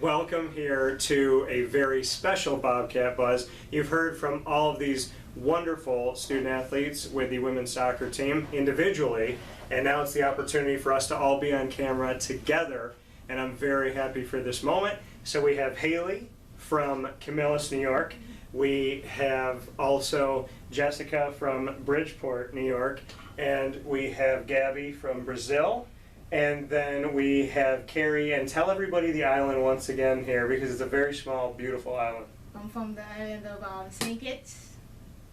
Welcome here to a very special Bobcat Buzz. You've heard from all of these wonderful student athletes with the women's soccer team individually, and now it's the opportunity for us to all be on camera together, and I'm very happy for this moment. So we have Haley from Camillus, New York. We have also Jessica from Bridgeport, New York, and we have Gabby from Brazil. And then we have Kahrie, and tell everybody the island once again here, because it's a very small, beautiful island. I'm from the island of St. Kitts.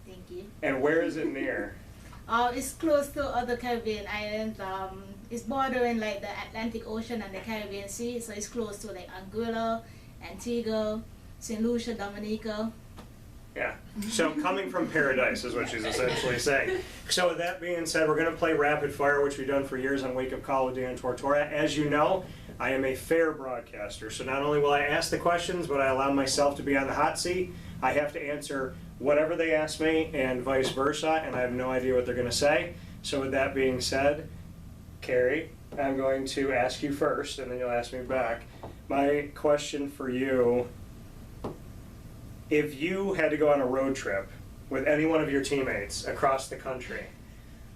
Thank you. And where is it near? It's close to other Caribbean islands. It's bordering like the Atlantic Ocean and the Caribbean Sea, so it's close to like Anguilla, Antigua, St. Lucia, Dominica. Yeah, so coming from paradise is what she's essentially saying. So with that being said, we're going to play rapid fire, which we've done for years on Wake Up Call with Dan Tortora. As you know, I am a fair broadcaster, so not only will I ask the questions, but I allow myself to be on the hot seat. I have to answer whatever they ask me and vice versa, and I have no idea what they're going to say. So with that being said, Kahrie, I'm going to ask you first, and then you'll ask me back. My question for you: if you had to go on a road trip with any one of your teammates across the country,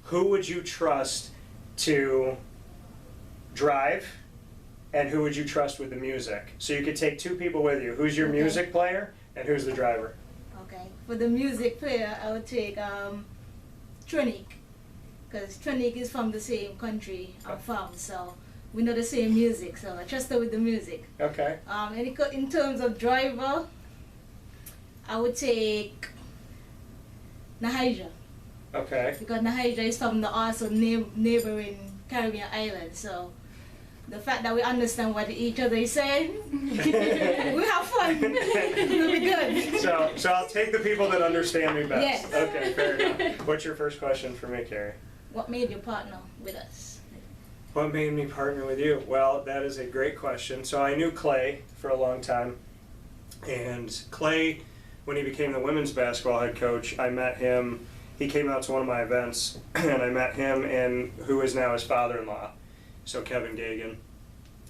who would you trust to drive, and who would you trust with the music? So you could take two people with you. Who's your music player, and who's the driver? Okay. For the music player, I would take Trinique, because Trinique is from the same country I'm from, so we know the same music, so I trust her with the music. Okay. In terms of driver, I would take Nahija. Okay. Because Nahija is from the also neighboring Caribbean island, so the fact that we understand what each other is saying, we have fun. It'll be good. So I'll take the people that understand me best. Yes. Okay, fair enough. What's your first question for me, Kahrie? What made you partner with us? What made me partner with you? Well, that is a great question. So I knew Clay for a long time, and Clay, when he became the women's basketball head coach, I met him. He came out to one of my events, and I met him and who is now his father-in-law, so Kevin Gagan.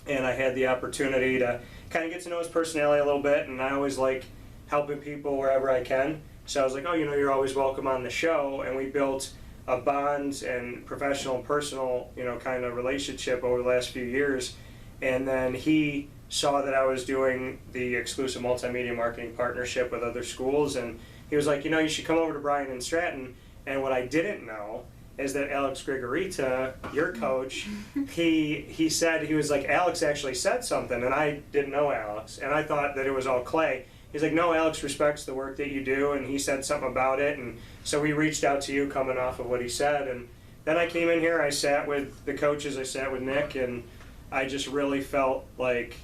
And I had the opportunity to kind of get to know his personality a little bit, and I always like helping people wherever I can. So I was like, oh, you're always welcome on the show, and we built a bond and professional and personal, kind of relationship over the last few years. And then he saw that I was doing the exclusive multimedia marketing partnership with other schools, and he was like, you should come over to Bryant Stratton. And what I didn't know is that Alex Grigorita, your coach, he said, he was like, Alex actually said something, and I didn't know Alex, and I thought that it was all Clay. He's like, no, Alex respects the work that you do, and he said something about it, and so we reached out to you coming off of what he said. And then I came in here, I sat with the coaches, I sat with Nick, and I just really felt like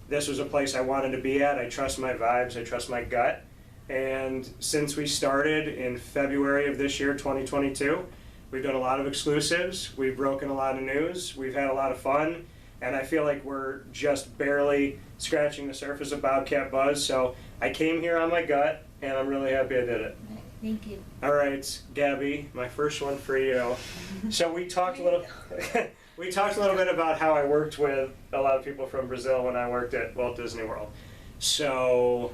this was a place I wanted to be at. I trust my vibes, I trust my gut. And since we started in February of this year, 2022, we've done a lot of exclusives, we've broken a lot of news, we've had a lot of fun, and I feel like we're just barely scratching the surface of Bobcat Buzz. So I came here on my gut, and I'm really happy I did it. Thank you. All right, Gabby, my first one for you. So we talked a little bit about how I worked with a lot of people from Brazil when I worked at Walt Disney World. So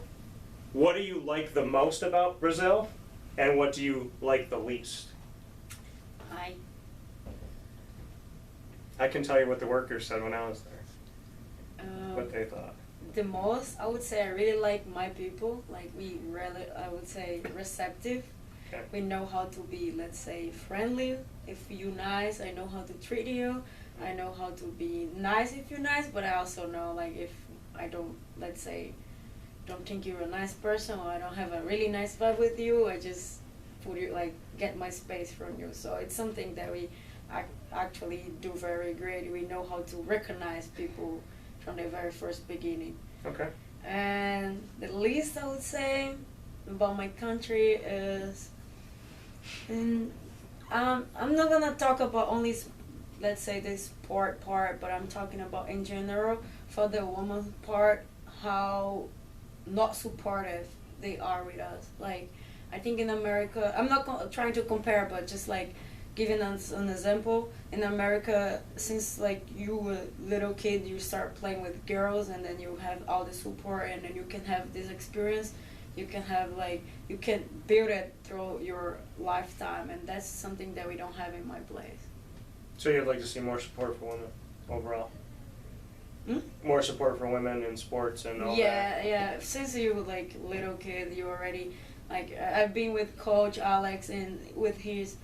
what do you like the most about Brazil, and what do you like the least? I can tell you what the workers said when I was there, what they thought. The most, I would say I really like my people. Like, we really, I would say, receptive. Okay. We know how to be, let's say, friendly. If you're nice, I know how to treat you. I know how to be nice if you're nice, but I also know, like, if I don't, let's say, don't think you're a nice person, or I don't have a really nice vibe with you, I just put you, like, get my space from you. So it's something that we actually do very great. We know how to recognize people from the very first beginning. Okay. And the least I would say about my country is, I'm not gonna talk about only, let's say, the sport part, but I'm talking about in general, for the woman part, how not supportive they are with us. Like, I think in America, I'm not trying to compare, but just like giving us an example, in America, since like you were a little kid, you start playing with girls, and then you have all the support, and then you can have this experience. You can have like, you can build it through your lifetime, and that's something that we don't have in my place. So you'd like to see more support for women overall? Hmm? More support for women in sports and all that? Yeah. Since you were like little kid, you already, like, I've been with Coach Alex and with his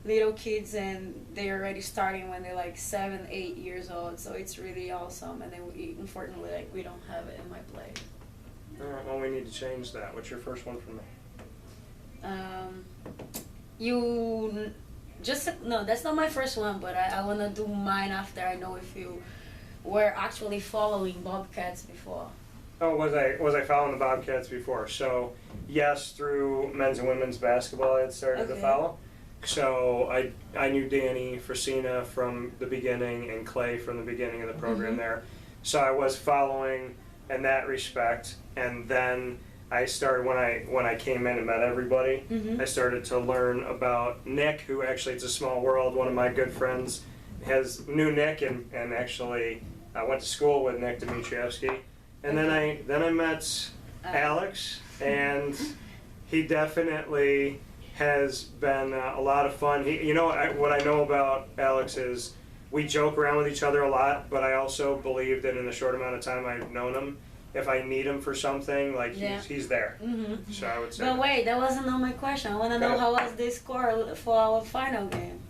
little kids, and they're already starting when they're like 7, 8 years old, so it's really awesome, and then unfortunately, like, we don't have it in my place. Well, we need to change that. What's your first one for me? No, that's not my first one, but I want to do mine after I know if you were actually following Bobcats before. Oh, was I following the Bobcats before? So, yes, through men's and women's basketball I had started to Okay. follow. So I knew Danny Frasina from the beginning and Clay from the beginning of the program there. So I was following in that respect, and then I started when I came in and met everybody. I started to learn about Nick, who actually, it's a small world. One of my good friends knew Nick and actually I went to school with Nick Dimitrievsky, and then I met Alex, and he definitely has been a lot of fun. What I know about Alex is we joke around with each other a lot, but I also believe that in the short amount of time I've known him, if I need him for something, like he's there. So I would say. But wait, that wasn't on my question. I want to know how was the score for our final game.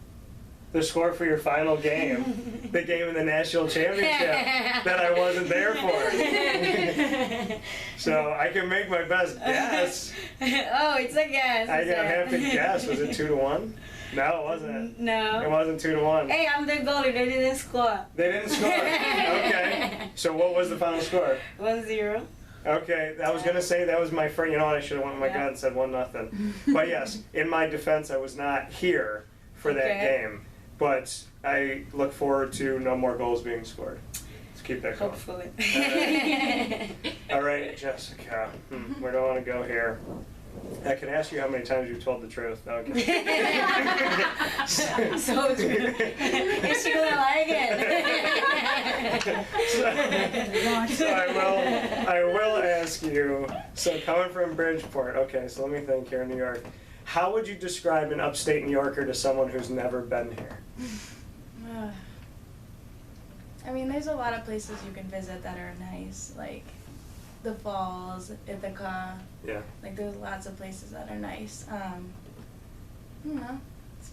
The score for your final game, the game in the national championship that I wasn't there for. So I can make my best guess. Oh, it's a guess. I have to guess. Was it 2-1? No, it wasn't. No. It wasn't 2-1. Hey, I'm the goalie. They didn't score. They didn't score. Okay. So what was the final score? 1-0. Okay, I was gonna say that was my first. You know what? I should have went with my gut and said 1-0. But yes, in my defense, I was not here for that game. But I look forward to no more goals being scored. Let's keep that going. Hopefully. All right, Jessica. Where do I want to go here? I can ask you how many times you've told the truth. No, okay. So true. Is she gonna like it? So I will ask you. So coming from Bridgeport, okay. So let me think here in New York. How would you describe an upstate New Yorker to someone who's never been here? I mean, there's a lot of places you can visit that are nice, like the Falls, Ithaca. Yeah. Like there's lots of places that are nice. I don't know.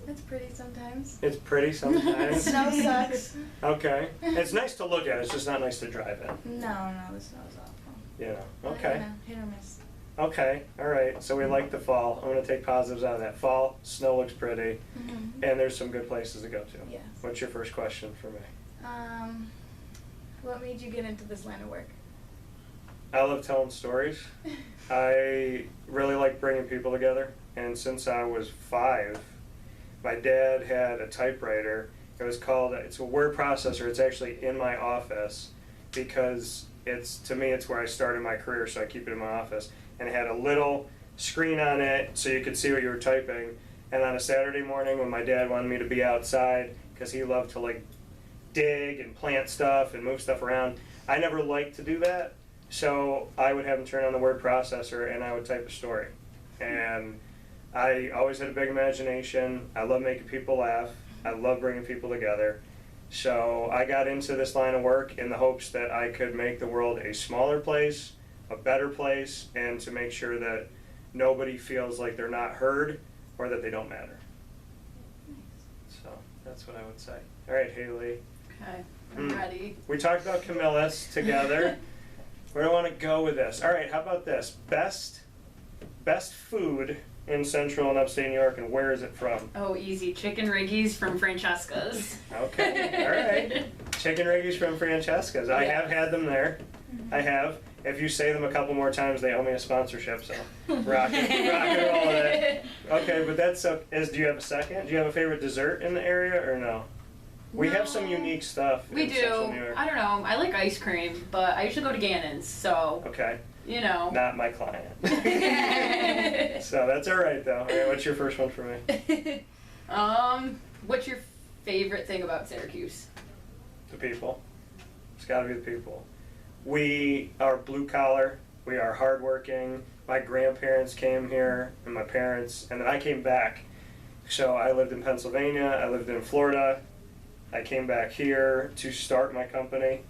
It's pretty sometimes. It's pretty sometimes. Snow sucks. Okay. It's nice to look at. It's just not nice to drive in. No, the snow's awful. Yeah. But, Okay. hit or miss. Okay. All right. So we like the fall. I'm going to take positives out of that. Fall, snow looks pretty, and there's some good places to go to. Yes. What's your first question for me? What made you get into this line of work? I love telling stories. I really like bringing people together, and since I was 5, my dad had a typewriter. It's a word processor. It's actually in my office because to me it's where I started my career, so I keep it in my office. And it had a little screen on it so you could see what you were typing. And on a Saturday morning when my dad wanted me to be outside, because he loved to like dig and plant stuff and move stuff around, I never liked to do that. So I would have him turn on the word processor and I would type a story. And I always had a big imagination. I love making people laugh. I love bringing people together. So I got into this line of work in the hopes that I could make the world a smaller place, a better place, and to make sure that nobody feels like they're not heard or that they don't matter. So that's what I would say. All right, Haley. Okay, I'm ready. We talked about Camillus together. Where do I want to go with this? All right, how about this? Best food in Central and Upstate New York, and where is it from? Oh, easy. Chicken Riggies from Francesca's. Okay, all right. Chicken Riggies from Francesca's. I have had them there. I have. If you say them a couple more times, they owe me a sponsorship, so rock and roll with it. Okay, but that's do you have a second? Do you have a favorite dessert in the area, or no? We have some unique stuff We in do. Central New York. I don't know. I like ice cream, but I usually go to Gannon's, so, Okay. you know. Not my client. So that's all right, though. All right, what's your first one for me? What's your favorite thing about Syracuse? The people. It's got to be the people. We are blue collar. We are hardworking. My grandparents came here, and my parents, and then I came back. So I lived in Pennsylvania. I lived in Florida. I came back here to start my company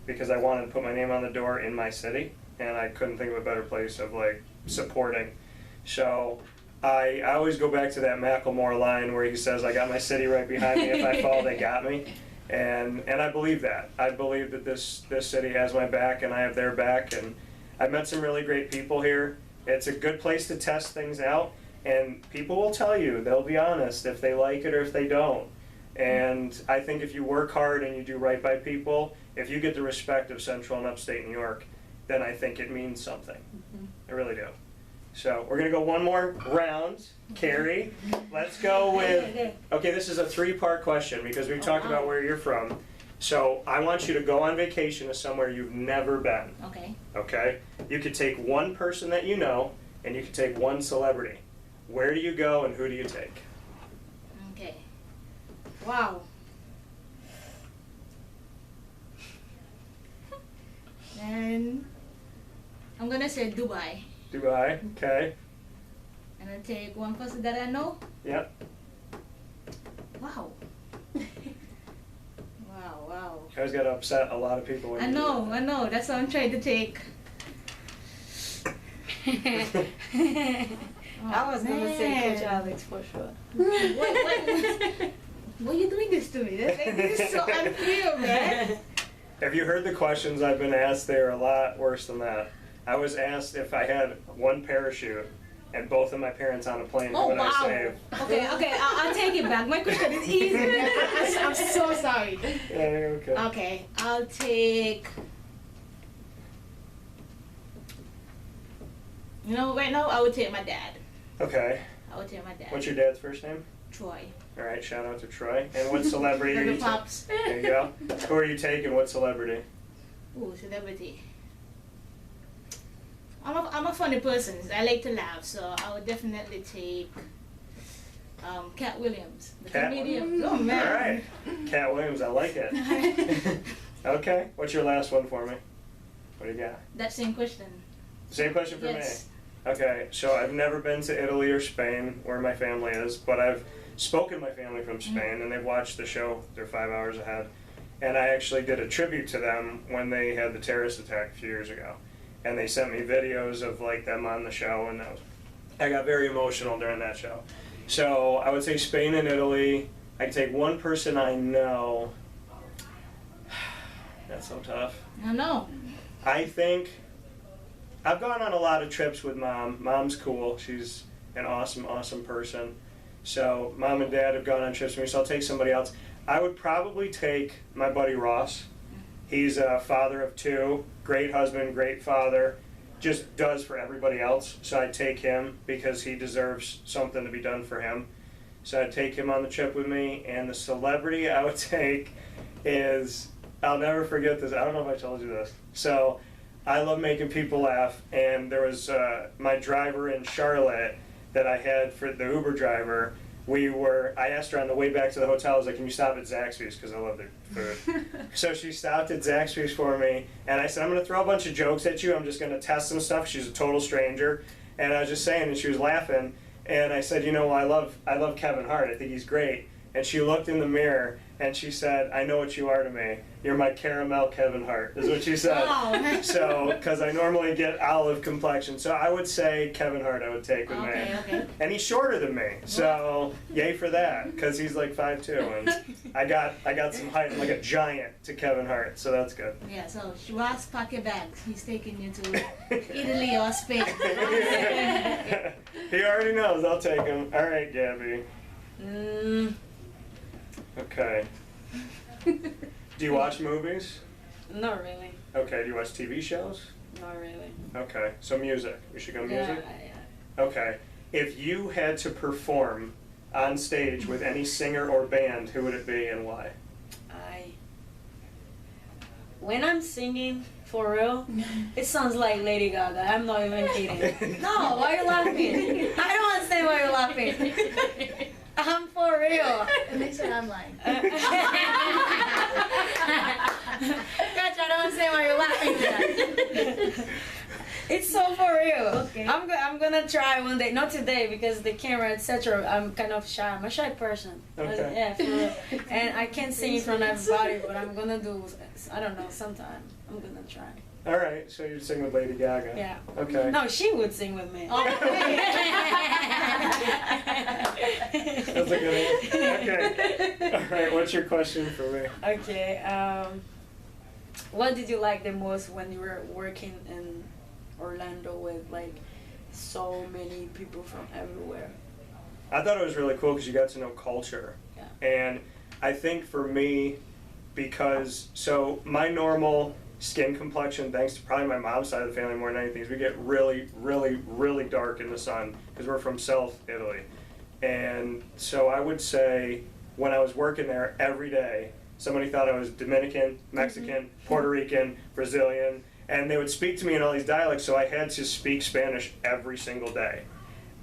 because I wanted to put my name on the door in my city, and I couldn't think of a better place of like supporting. So I always go back to that Macklemore line where he says, "I got my city right behind me. If I fall, they got me." And I believe that. I believe that this city has my back and I have their back. And I've met some really great people here. It's a good place to test things out. And people will tell you, they'll be honest if they like it or if they don't. And I think if you work hard and you do right by people, if you get the respect of Central and Upstate New York, then I think it means something. I really do. So we're going to go one more round. Kahrie, let's go with, okay, this is a 3-part question because we've talked about where you're from. So I want you to go on vacation to somewhere you've never been. Okay. Okay? You could take one person that you know and you could take one celebrity. Where do you go and who do you take? Okay. Wow. And I'm gonna say Dubai. Dubai, okay. And I take one person that I know. Yep. Wow. Wow. I always got to upset a lot of people when I you do know. That's what I'm trying to take. I was gonna say Coach Alex for sure. What are you doing this to me? This is so unfair, man. Have you heard the questions I've been asked? They're a lot worse than that. I was asked if I had one parachute and both of my parents on a plane, who would I save? Okay, I'll take it back. My question is easy. I'm so sorry. Yeah, okay. Okay, I'll take... You know, right now I would take my dad. Okay. I would take my dad. What's your dad's first name? Troy. All right, shout out to Troy. And what celebrity are you taking? Pops. There you go. Who are you taking? What celebrity? Ooh, celebrity. I'm a funny person. I like to laugh, so I would definitely take Cat Williams, the Cat comedian. Oh man! All right, Cat Williams. I like it. Okay. What's your last one for me? What do you got? That same question. Same question for Yes. me. Okay. So I've never been to Italy or Spain, where my family is, but I've spoken to my family from Spain, and they've watched the show. They're 5 hours ahead, and I actually did a tribute to them when they had the terrorist attack a few years ago. And they sent me videos of like them on the show, and I got very emotional during that show. So I would say Spain and Italy. I'd take one person I know. That's so tough. I know. I think I've gone on a lot of trips with Mom. Mom's cool. She's an awesome, awesome person. So Mom and Dad have gone on trips with me, so I'll take somebody else. I would probably take my buddy Ross. He's a father of 2, great husband, great father, just does for everybody else. So I'd take him because he deserves something to be done for him. So I'd take him on the trip with me. And the celebrity I would take is, I'll never forget this. I don't know if I told you this. So I love making people laugh. And there was my driver in Charlotte that I had for the Uber driver. I asked her on the way back to the hotel, I was like, can you stop at Zaxby's? Because I love their food. So she stopped at Zaxby's for me, and I said, I'm going to throw a bunch of jokes at you. I'm just going to test some stuff. She's a total stranger. And I was just saying, and she was laughing. And I said, you know, I love Kevin Hart. I think he's great. And she looked in the mirror, and she said, I know what you are to me. You're my caramel Kevin Hart, is what she said. Oh. So, because I normally get olive complexion. So I would say Kevin Hart I would take with me. Okay. And he's shorter than me, so yay for that, because he's like 5'2", and I got some height. I'm like a giant to Kevin Hart, so that's good. Yeah, so Ross, pack your bags. He's taking you to Italy or Spain. He already knows. I'll take him. All right, Gabby. Okay. Do you watch movies? Not really. Okay. Do you watch TV shows? Not really. Okay. So music. We should go music? Yeah. Okay. If you had to perform on stage with any singer or band, who would it be and why? When I'm singing, for real, it sounds like Lady Gaga. I'm not even kidding. No, why are you laughing? I don't understand why you're laughing. I'm for real. And they said I'm lying. Gotcha, I don't understand why you're laughing at that. It's so for real. Okay. I'm gonna try one day. Not today because the camera, etc. I'm kind of shy. I'm a shy person. Okay. Yeah, for real. And I can't sing in front of everybody, but I'm gonna do. I don't know. Sometime I'm gonna try. All right, so you'd sing with Lady Gaga. Yeah. Okay. No, she would sing with me. Oh. That's a good one. Okay. All right, what's your question for me? Okay. What did you like the most when you were working in Orlando with like so many people from everywhere? I thought it was really cool because you got to know culture. Yeah. And I think for me, because, so my normal skin complexion, thanks to probably my mom's side of the family more than anything, is we get really, really, really dark in the sun because we're from South Italy. And so I would say when I was working there every day, somebody thought I was Dominican, Mexican, Puerto Rican, Brazilian, and they would speak to me in all these dialects, so I had to speak Spanish every single day.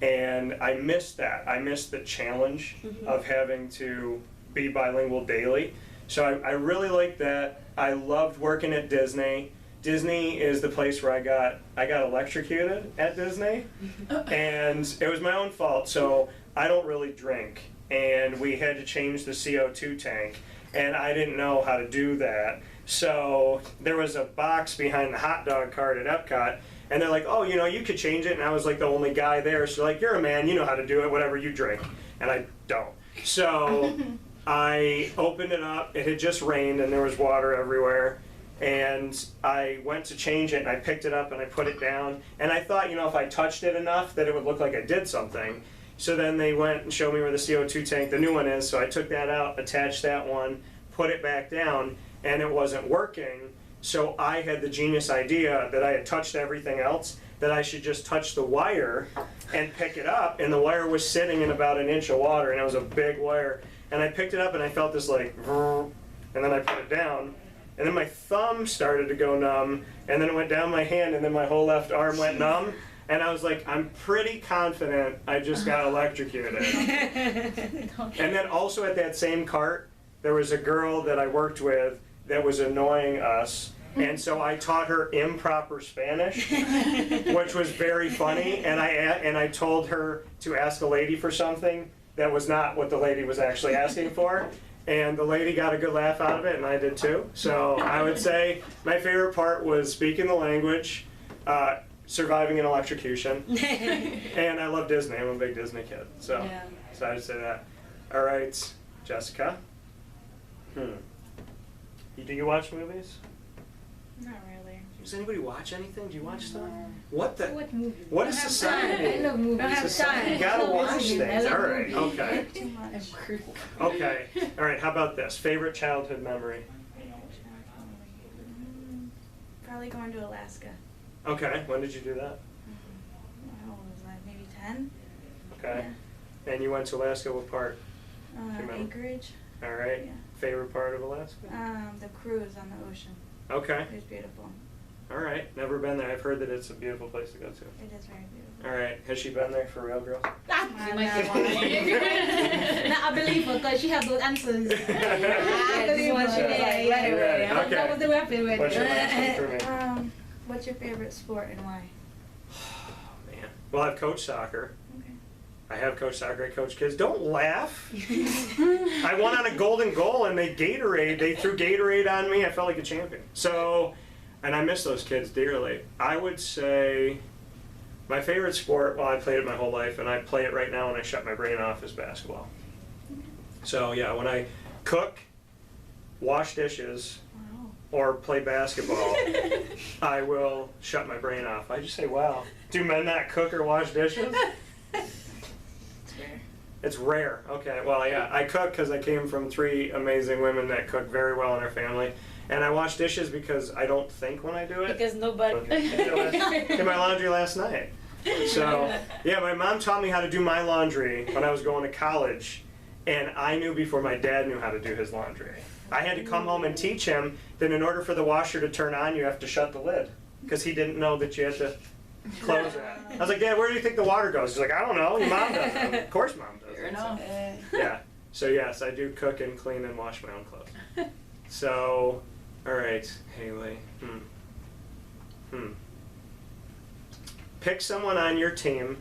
And I missed that. I missed the challenge of having to be bilingual daily. So I really liked that. I loved working at Disney. Disney is the place where I got electrocuted at Disney, and it was my own fault. So I don't really drink, and we had to change the CO2 tank, and I didn't know how to do that. So there was a box behind the hot dog cart at Epcot, and they're like, oh, you know, you could change it, and I was like the only guy there. So like, you're a man, you know how to do it, whatever, you drink, and I don't. So I opened it up. It had just rained, and there was water everywhere. And I went to change it, and I picked it up, and I put it down. And I thought, you know, if I touched it enough, that it would look like I did something. So then they went and showed me where the CO2 tank, the new one is. So I took that out, attached that one, put it back down, and it wasn't working. So I had the genius idea that I had touched everything else, that I should just touch the wire and pick it up. And the wire was sitting in about 1 inch of water, and it was a big wire. And I picked it up, and I felt this like, and then I put it down. And then my thumb started to go numb, and then it went down my hand, and then my whole left arm went numb. And I was like, I'm pretty confident I just got electrocuted. And then also at that same cart, there was a girl that I worked with that was annoying us. And so I taught her improper Spanish, which was very funny. And I told her to ask a lady for something that was not what the lady was actually asking for. And the lady got a good laugh out of it, and I did too. So I would say my favorite part was speaking the language, surviving an electrocution, and I love Disney. I'm a big Disney kid, so I'd say that. All right, Jessica. Do you watch movies? Not really. Does anybody watch anything? Do you watch stuff? What the? What movie? What is society? I love movies. Don't have Society. time. You gotta watch things. I love All right. movies. Okay. Too much. Okay. All right. How about this? Favorite childhood memory? Probably going to Alaska. Okay. When did you do that? How old was I? Maybe 10? Okay. And you went to Alaska. What part? remember? Anchorage. All right. Yeah. Favorite part of Alaska? The cruise on the ocean. Okay. It was beautiful. All right. Never been there. I've heard that it's a beautiful place to go to. It is very beautiful. All right. Has she been there for real, girls? I might get one. I believe her because she had those answers. I believe her. she was like, right away. That Okay. was the weapon right What's your there. last one for me? What's your favorite sport and why? Man. Well, I've coached soccer. Okay. I have coached soccer. I coach kids. Don't laugh. I won on a golden goal, and they threw Gatorade on me. I felt like a champion. So, and I miss those kids dearly. I would say my favorite sport, well, I played it my whole life, and I play it right now when I shut my brain off, is basketball. So, yeah, when I cook, wash dishes, Wow. or play basketball, I will shut my brain off. I just say, wow. Do men not cook or wash dishes? It's rare. It's rare. Okay, well, yeah, I cook because I came from 3 amazing women that cook very well in our family. And I wash dishes because I don't think when I do it. Because nobody. I did my laundry last night. So, yeah, my mom taught me how to do my laundry when I was going to college. And I knew before my dad knew how to do his laundry. I had to come home and teach him that in order for the washer to turn on, you have to shut the lid. Because he didn't know that you had to close it. I was like, Dad, where do you think the water goes? He's like, I don't know. Your mom does it. Of course Mom does it. enough. Yeah. So yes, I do cook and clean and wash my own clothes. So, all right, Haley. Pick someone on your team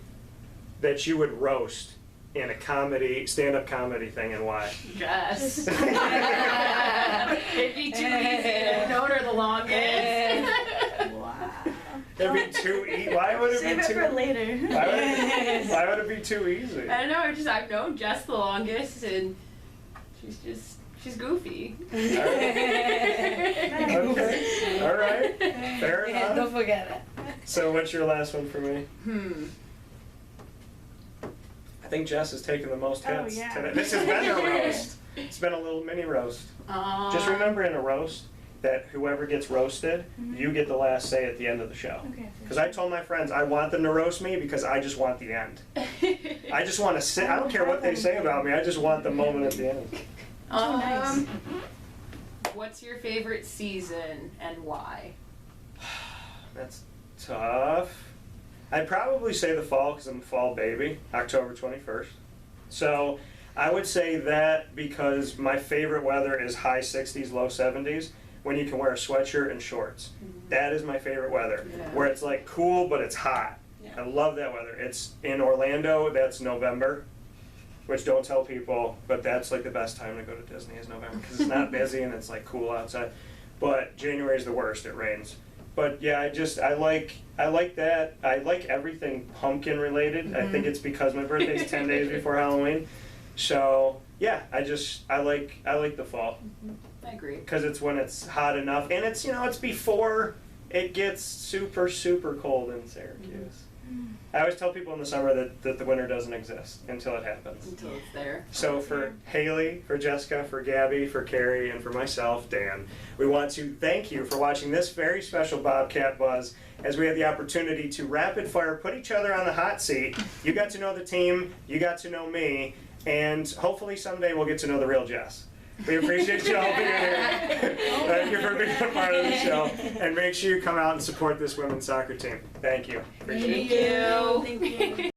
that you would roast in a stand-up comedy thing, and why? Jess. It'd be too easy. I've known her the longest. Wow. It'd be too easy. Why would it Save be it too? for later. Why would it be too easy? I don't know. I've known Jess the longest, and she's goofy. Okay. All right. Fair enough. Don't forget it. So what's your last one for me? I think Jess has taken the most hits yeah. today. This has been a roast. It's been a little mini roast. Just remember in a roast that whoever gets roasted, you get the last say at the end of the show. Okay. Because I told my friends I want them to roast me because I just want the end. I just want to sit. I don't care what they say about me. I just want the moment at the end. Nice. What's your favorite season and why? That's tough. I'd probably say the fall because I'm a fall baby, October 21st. So I would say that because my favorite weather is high 60s, low 70s, when you can wear a sweatshirt and shorts. That is my favorite weather, where it's like cool but it's hot. Yeah. I love that weather. It's in Orlando, that's November, which don't tell people, but that's like the best time to go to Disney is November because it's not busy and it's like cool outside. But January is the worst, it rains. But yeah, I like that. I like everything pumpkin related. I think it's because my birthday's 10 days before Halloween. So yeah, I like the fall. I agree. Because it's when it's hot enough, and it's it's before it gets super cold in Syracuse. I always tell people in the summer that the winter doesn't exist until it happens. Until it's there. So for Haley, for Jessica, for Gabby, for Kahrie, and for myself, Dan, we want to thank you for watching this very special Bobcat Buzz as we had the opportunity to rapid fire put each other on the hot seat. You got to know the team, you got to know me, and hopefully someday we'll get to know the real Jess. We appreciate you all being here. Thank you for being a part of the show. And make sure you come out and support this women's soccer team. Thank you. Appreciate it. Thank you. Thank you.